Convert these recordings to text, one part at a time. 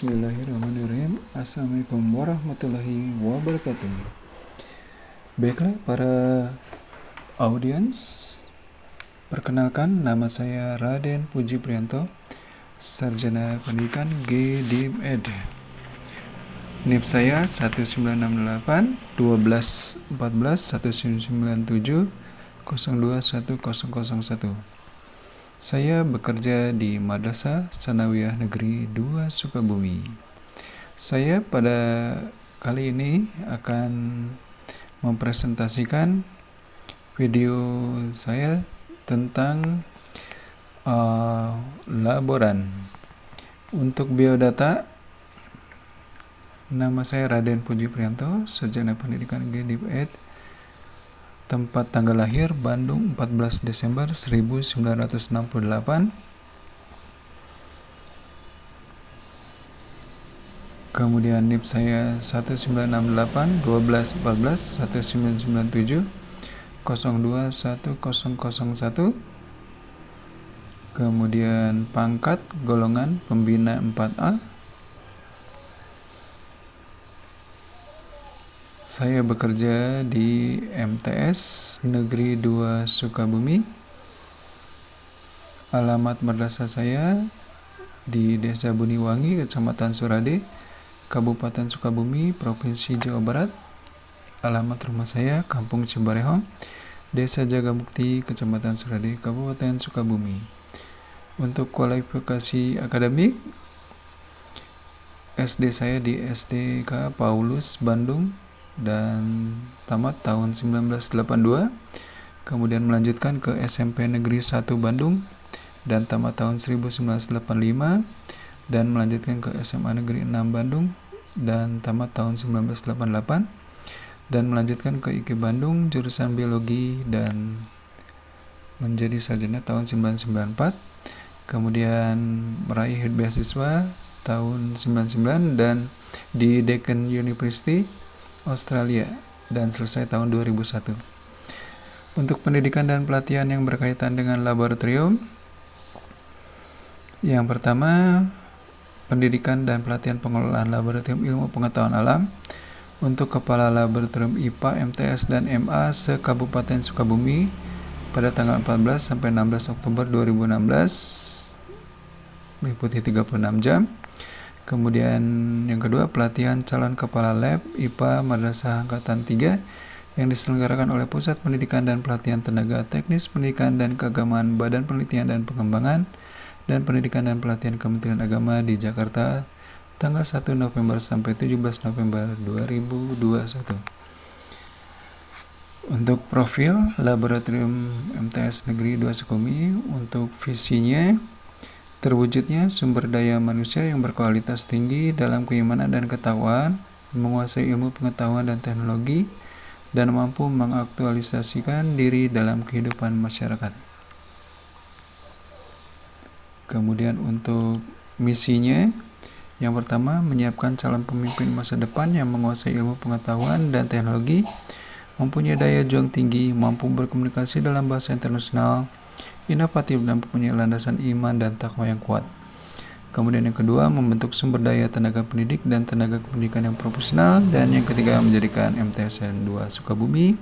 Bismillahirrahmanirrahim. Assalamualaikum warahmatullahi wabarakatuh. Baiklah para audiens, perkenalkan nama saya Raden Puji Priyanto, Sarjana Pendidikan GDIP-Ed. NIP saya 1968 12 14 1997 021001. Saya bekerja di Madrasah Tsanawiyah Negeri 2 Sukabumi. Saya pada kali ini akan mempresentasikan video saya tentang laboran. Untuk biodata, nama saya Raden Puji Priyanto, Sarjana Pendidikan GDIP-Ed. Tempat tanggal lahir Bandung 14 Desember 1968. Kemudian NIP saya 1968 12 14 1997 021001. Kemudian pangkat golongan pembina 4A. Saya bekerja di MTS Negeri 2 Sukabumi. Alamat madrasah saya di Desa Buniwangi, Kecamatan Surade, Kabupaten Sukabumi, Provinsi Jawa Barat. Alamat rumah saya Kampung Cibarehong, Desa Jagabukti, Kecamatan Surade, Kabupaten Sukabumi. Untuk kualifikasi akademik, SD saya di SDK Paulus Bandung dan tamat tahun 1982, kemudian melanjutkan ke SMP Negeri 1 Bandung dan tamat tahun 1985, dan melanjutkan ke SMA Negeri 6 Bandung dan tamat tahun 1988, dan melanjutkan ke IKI Bandung jurusan biologi dan menjadi sarjana tahun 1994, kemudian meraih beasiswa tahun 1999 dan di Deakin University Australia dan selesai tahun 2001. Untuk pendidikan dan pelatihan yang berkaitan dengan laboratorium, yang pertama, pendidikan dan pelatihan pengelolaan laboratorium ilmu pengetahuan alam untuk Kepala Laboratorium IPA, MTS, dan MA se-Kabupaten Sukabumi pada tanggal 14 sampai 16 Oktober 2016, meliputi 36 jam. Kemudian yang kedua, pelatihan calon kepala lab IPA Madrasah Angkatan 3 yang diselenggarakan oleh Pusat Pendidikan dan Pelatihan Tenaga Teknis Pendidikan dan Keagamaan Badan Penelitian dan Pengembangan dan Pendidikan dan Pelatihan Kementerian Agama di Jakarta tanggal 1 November sampai 17 November 2021. Untuk profil Laboratorium MTS Negeri 2 Sukabumi, untuk visinya terwujudnya sumber daya manusia yang berkualitas tinggi dalam keimanan dan ketakwaan, menguasai ilmu pengetahuan dan teknologi, dan mampu mengaktualisasikan diri dalam kehidupan masyarakat. Kemudian untuk misinya, yang pertama, menyiapkan calon pemimpin masa depan yang menguasai ilmu pengetahuan dan teknologi, mempunyai daya juang tinggi, mampu berkomunikasi dalam bahasa internasional, inovatif, dan mempunyai landasan iman dan takwa yang kuat. Kemudian yang kedua, membentuk sumber daya tenaga pendidik dan tenaga pendidikan yang profesional. Dan yang ketiga, menjadikan MTSN 2 Sukabumi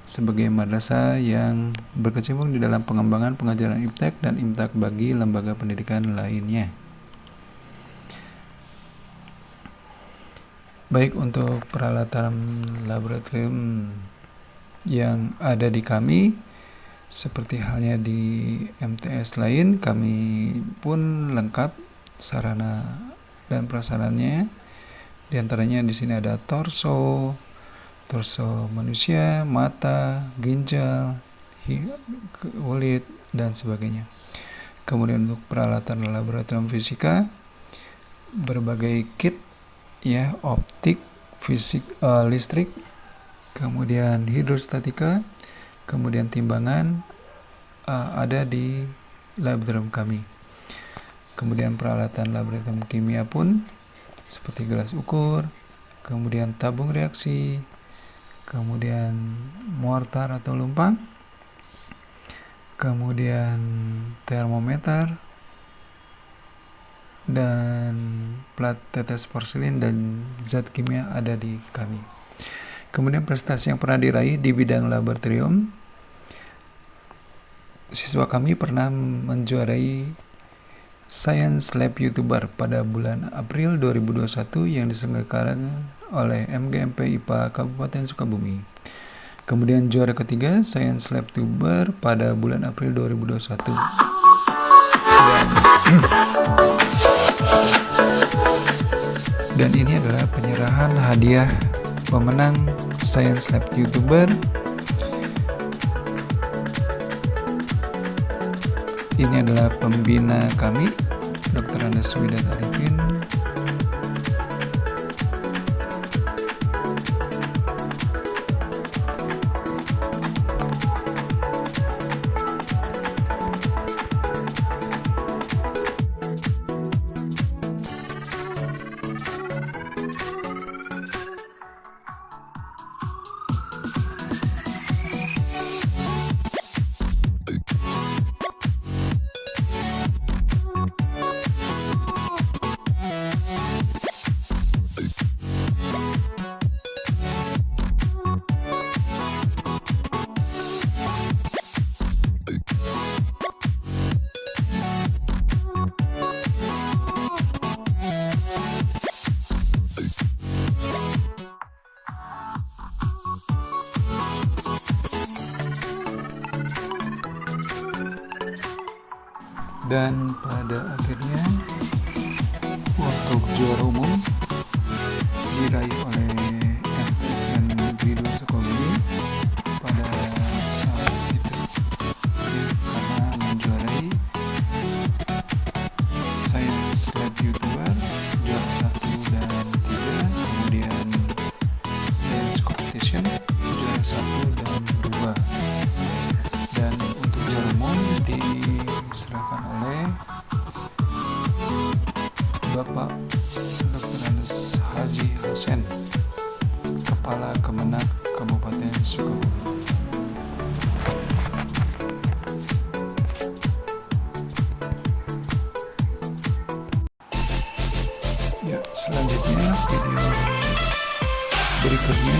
sebagai madrasah yang berkecimpung di dalam pengembangan pengajaran IPTEK dan IMTAK bagi lembaga pendidikan lainnya. Baik, untuk peralatan laboratorium yang ada di kami, seperti halnya di MTS lain, kami pun lengkap sarana dan prasarannya. Di antaranya di sini ada torso manusia, mata, ginjal, kulit, dan sebagainya. Kemudian untuk peralatan laboratorium fisika, berbagai kit optik, fisik, listrik, kemudian hidrostatika, kemudian timbangan ada di laboratorium kami. Kemudian peralatan laboratorium kimia pun seperti gelas ukur, kemudian tabung reaksi, kemudian mortar atau lumpang, kemudian termometer, dan plat tetes porselin dan zat kimia ada di kami. Kemudian prestasi yang pernah diraih di bidang laboratorium, siswa kami pernah menjuarai Science Lab YouTuber pada bulan April 2021 yang diselenggarakan oleh MGMP IPA Kabupaten Sukabumi. Kemudian juara ketiga Science Lab YouTuber pada bulan April 2021. Dan ini adalah penyerahan hadiah pemenang Science Lab YouTuber. Ini adalah pembina kami, Dr. Andes Widat Arifin. Dan pada akhirnya untuk juara umum diraih oleh MTSN Negeri 2 Sukabumi pada saat itu karena menjuarai Science Lab YouTuber juara 1 dan 3, kemudian Science Competition juara 1 dan 2. Dan untuk juara umum diserahkan oleh Bapak Dr. Andes Haji Hasan, Kepala Kemenak Kabupaten Sukabumi. Ya, selanjutnya video berikutnya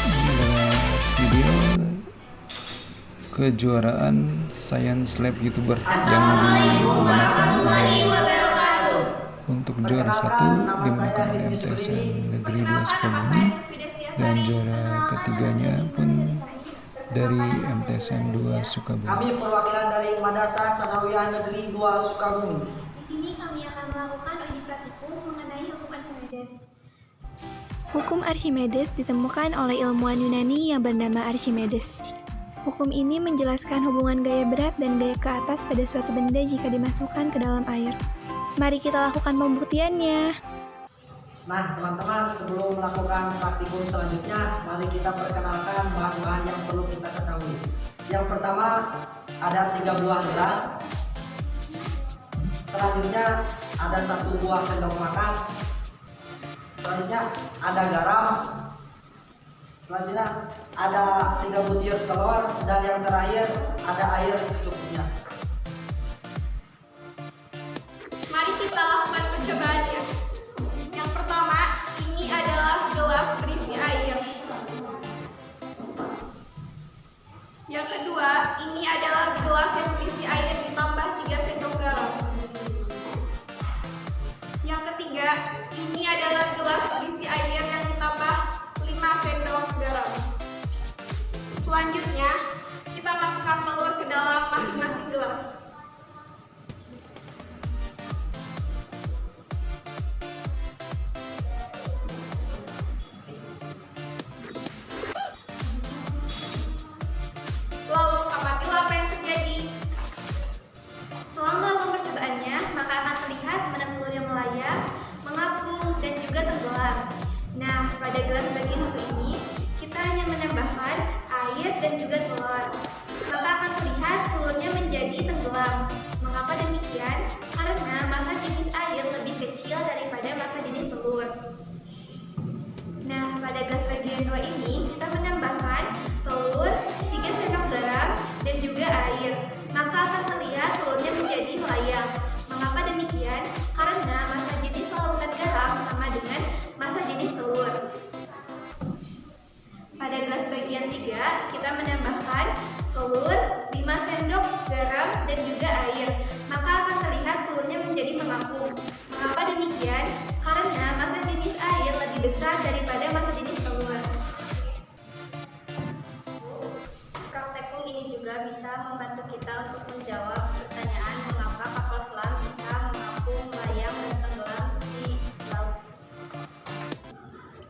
ini adalah video kejuaraan Science Lab YouTuber yang dimenangkan oleh untuk juara 1 dimenangkan oleh MTSN Negeri 2 Sukabumi dan juara ketiganya pun dari MTSN 2 Sukabumi. Kami perwakilan dari Madrasah Sanawiyah Negeri 2 Sukabumi. Di sini kami akan melakukan uji praktikum mengenai hukum Archimedes. Hukum Archimedes ditemukan oleh ilmuwan Yunani yang bernama Archimedes. Hukum ini menjelaskan hubungan gaya berat dan gaya ke atas pada suatu benda jika dimasukkan ke dalam air. Mari kita lakukan pembuktiannya. Nah, teman-teman, sebelum melakukan praktikum selanjutnya, mari kita perkenalkan bahan-bahan yang perlu kita ketahui. Yang pertama, ada 3 buah gelas. Selanjutnya, ada 1 buah sendok makan. Selanjutnya, ada garam. Selanjutnya, ada 3 butir telur. Dan yang terakhir, ada air secukupnya. Mari kita lakukan percobaannya. Yang pertama, ini adalah gelas berisi air. Yang kedua, ini adalah gelas yang berisi air ditambah 3 sendok garam. Yang ketiga, ini adalah gelas berisi air yang ditambah 5 sendok garam. Selanjutnya, kita masukkan telur ke dalam masing-masing gelas. Lalu, apabila apa yang terjadi? Setelah melakukan percobaannya, maka akan terlihat mana telur yang melayang, mengapung, dan juga tenggelam. Nah, pada gelas bagian satu ini, kita hanya menambahkan air dan juga telur. Maka akan terlihat telurnya menjadi tenggelam. Mengapa demikian? Karena massa jenis air lebih kecil daripada massa jenis telur. Nah, pada gelas bagian 2 ini, kita menambahkan telur, 3 sendok garam, dan juga air. Maka akan terlihat telurnya menjadi melayang. Mengapa demikian? Karena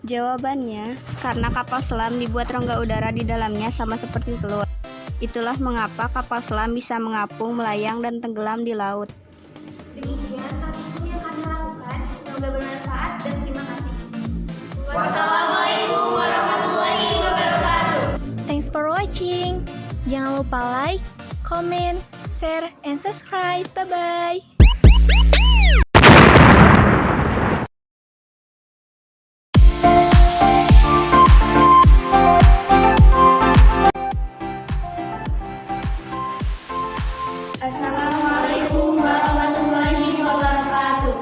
Jawabannya, karena kapal selam dibuat rongga udara di dalamnya sama seperti telur. Itulah mengapa kapal selam bisa mengapung, melayang, dan tenggelam di laut. Demikian praktikum yang kami lakukan. Semoga bermanfaat dan terima kasih. Wassalamualaikum warahmatullahi wabarakatuh. Thanks for watching. Jangan lupa like, comment, share, and subscribe. Bye-bye. Assalamualaikum warahmatullahi wabarakatuh.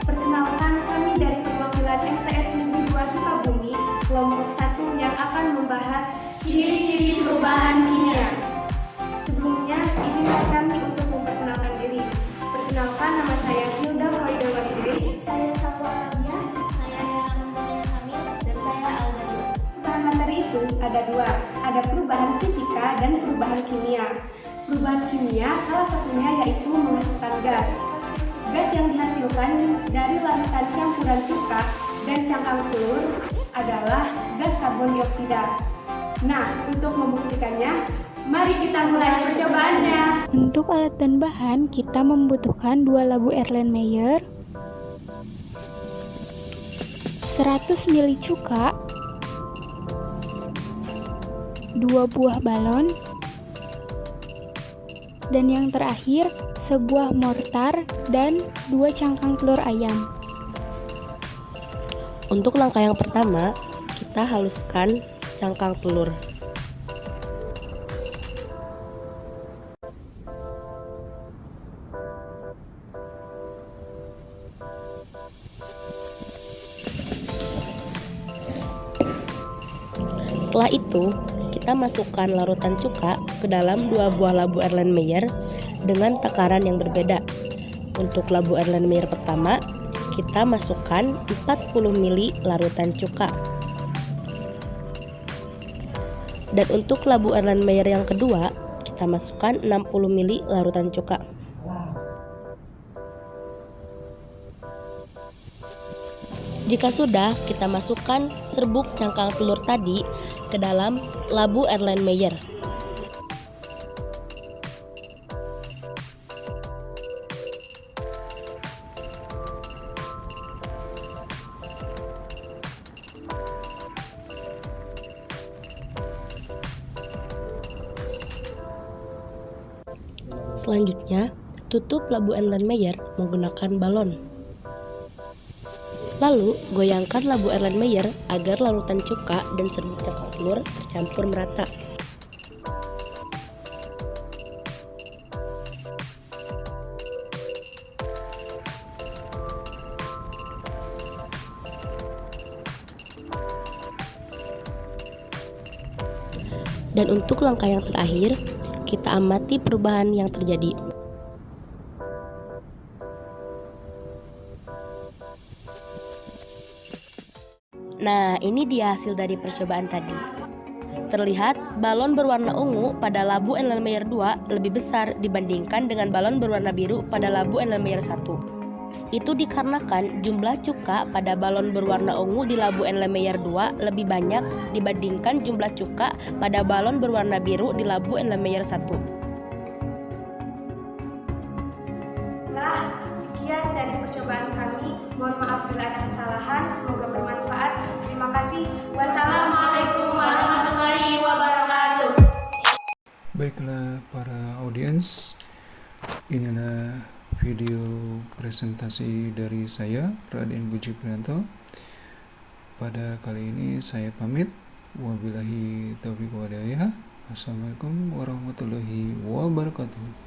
Perkenalkan, kami dari perwakilan MTS Negeri 2 Sukabumi, kelompok 1 yang akan membahas Ciri-ciri perubahan kimia. sebelumnya izinkan kami untuk memperkenalkan diri. Perkenalkan, nama saya Hilda Hoida Walidri. Saya Salwa Arabia, saya Nirana Mulia Hamil, dan saya Alda. Bahan materi itu ada dua, ada perubahan fisika dan perubahan kimia. Perubahan kimia salah satunya yaitu menghasilkan gas. Gas yang dihasilkan dari larutan campuran cuka dan cangkang telur adalah gas karbon dioksida. Nah, untuk membuktikannya, mari kita mulai percobaannya. Untuk alat dan bahan, kita membutuhkan 2 labu Erlenmeyer, 100 ml cuka, 2 buah balon, dan yang terakhir, sebuah mortar dan 2 cangkang telur ayam. Untuk langkah yang pertama, kita haluskan cangkang telur. Setelah itu, kita masukkan larutan cuka ke dalam 2 buah labu Erlenmeyer dengan takaran yang berbeda. Untuk labu Erlenmeyer pertama, kita masukkan 40 ml larutan cuka. Dan untuk labu Erlenmeyer yang kedua, kita masukkan 60 ml larutan cuka. Jika sudah, kita masukkan serbuk cangkang telur tadi ke dalam labu Erlenmeyer. Selanjutnya, tutup labu Erlenmeyer menggunakan balon. Lalu, goyangkan labu Erlenmeyer agar larutan cuka dan serbuk cangkang telur tercampur merata. Dan untuk langkah yang terakhir, kita amati perubahan yang terjadi. Nah, ini dia hasil dari percobaan tadi. Terlihat balon berwarna ungu pada labu Erlenmeyer 2 lebih besar dibandingkan dengan balon berwarna biru pada labu Erlenmeyer 1. Itu dikarenakan jumlah cuka pada balon berwarna ungu di labu Erlenmeyer 2 lebih banyak dibandingkan jumlah cuka pada balon berwarna biru di labu Erlenmeyer 1. Nah, sekian dari percobaan kami. Mohon maaf bila ada kesalahan. Semoga bermanfaat. Terima kasih. Wassalamualaikum warahmatullahi wabarakatuh. Baiklah para audiens, inilah video presentasi dari saya, Raden Puji Prianto. Pada kali ini saya pamit. Wabillahi taufiq wal hidayah. Wassalamualaikum warahmatullahi wabarakatuh.